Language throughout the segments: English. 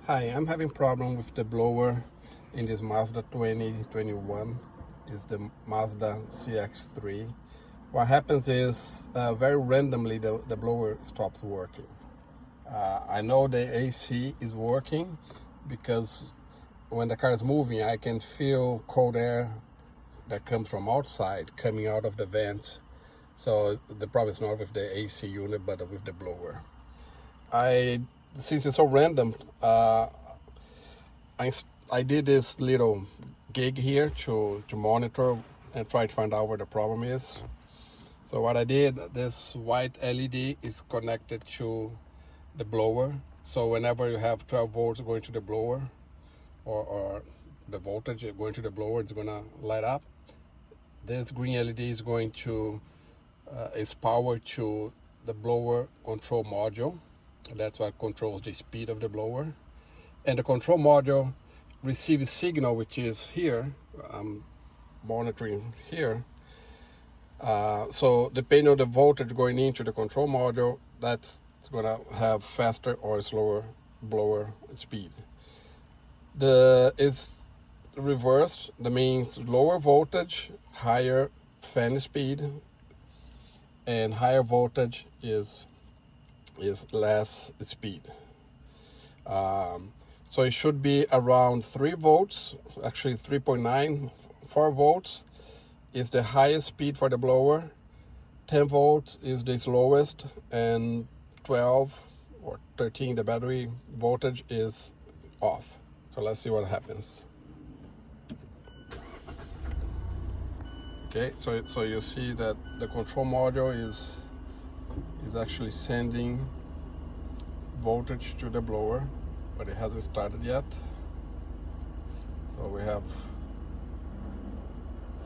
Hi, I'm having problem with the blower in this Mazda 2021. It's the Mazda CX-3. What happens is very randomly the blower stops working. I know the AC is working because when the car is moving, I can feel cold air that comes from outside coming out of the vent. So the problem is not with the AC unit, but with the blower. Since it's so random, I did this little gig here to monitor and try to find out where the problem is. So what I did, this white LED is connected to the blower. So whenever you have 12 volts going to the blower, or the voltage going to the blower, it's gonna light up. This green LED is going to is power to the blower control module. That's what controls the speed of the blower. And the control module receives signal, which is here. I'm monitoring here. So depending on the voltage going into the control module, that's going to have faster or slower blower speed. It's reversed. That means lower voltage, higher fan speed, and higher voltage is less speed. So it should be around 3 volts, actually 3.9, 4 volts is the highest speed for the blower, 10 volts is the slowest, and 12 or 13, the battery voltage is off. So let's see what happens. Okay, so you see that the control module is actually sending voltage to the blower, but it hasn't started yet. So we have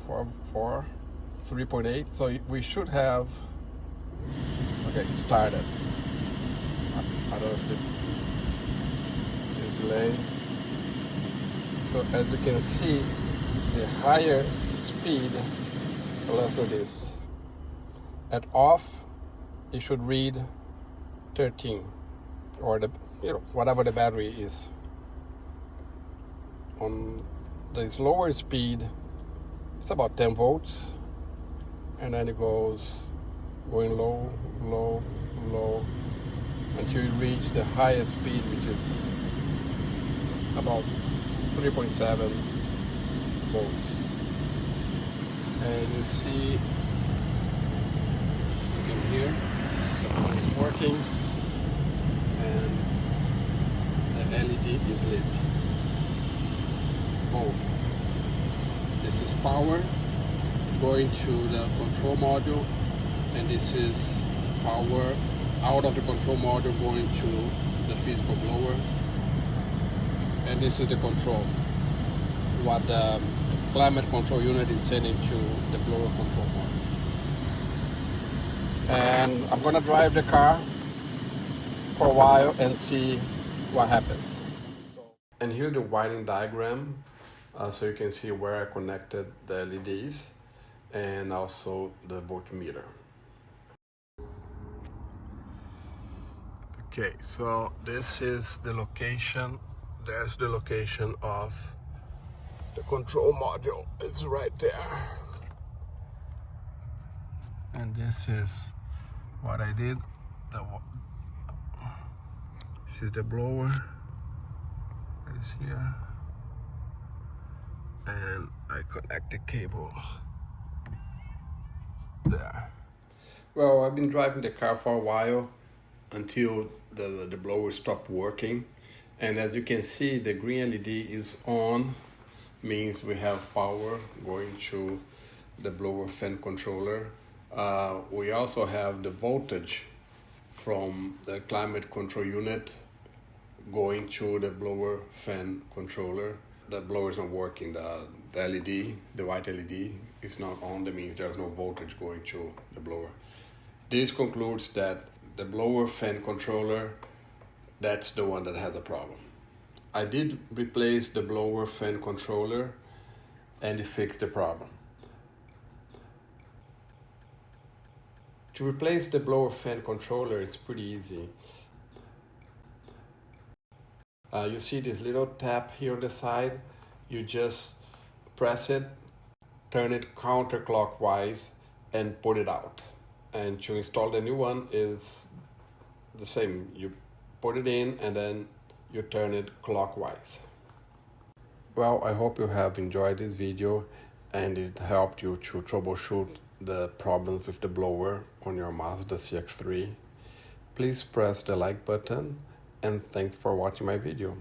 3.8. So we should have, okay, started. I don't know if this is delay. So as you can see, the higher speed, so let's do this. At off, it should read 13, or whatever the battery is. On this lower speed, it's about 10 volts, and then it goes going low, low, low, until you reach the highest speed, which is about 3.7 volts. And you see, you can hear it's working, and the LED is lit. Both. This is power going to the control module, and this is power out of the control module going to the physical blower, and this is the control, what the climate control unit is sending to the blower control module. And I'm gonna drive the car for a while and see what happens. And here's the wiring diagram. So you can see where I connected the LEDs and also the voltmeter. Okay, so this is the location. There's the location of the control module. It's right there. And this is what I did. This is the blower. It's here. And I connect the cable there. Well, I've been driving the car for a while until the blower stopped working. And as you can see, the green LED is on, means we have power going to the blower fan controller. We also have the voltage from the climate control unit going to the blower fan controller. The blower is not working. The LED, the white LED, is not on. That means there's no voltage going to the blower. This concludes that the blower fan controller, that's the one that has a problem. I did replace the blower fan controller, and it fixed the problem. To replace the blower fan controller, it's pretty easy. You see this little tab here on the side. You just press it, turn it counterclockwise, and put it out. And to install the new one is the same. You put it in and then you turn it clockwise. Well, I hope you have enjoyed this video and it helped you to troubleshoot the problems with the blower on your Mazda CX-3. Please press the like button and thanks for watching my video.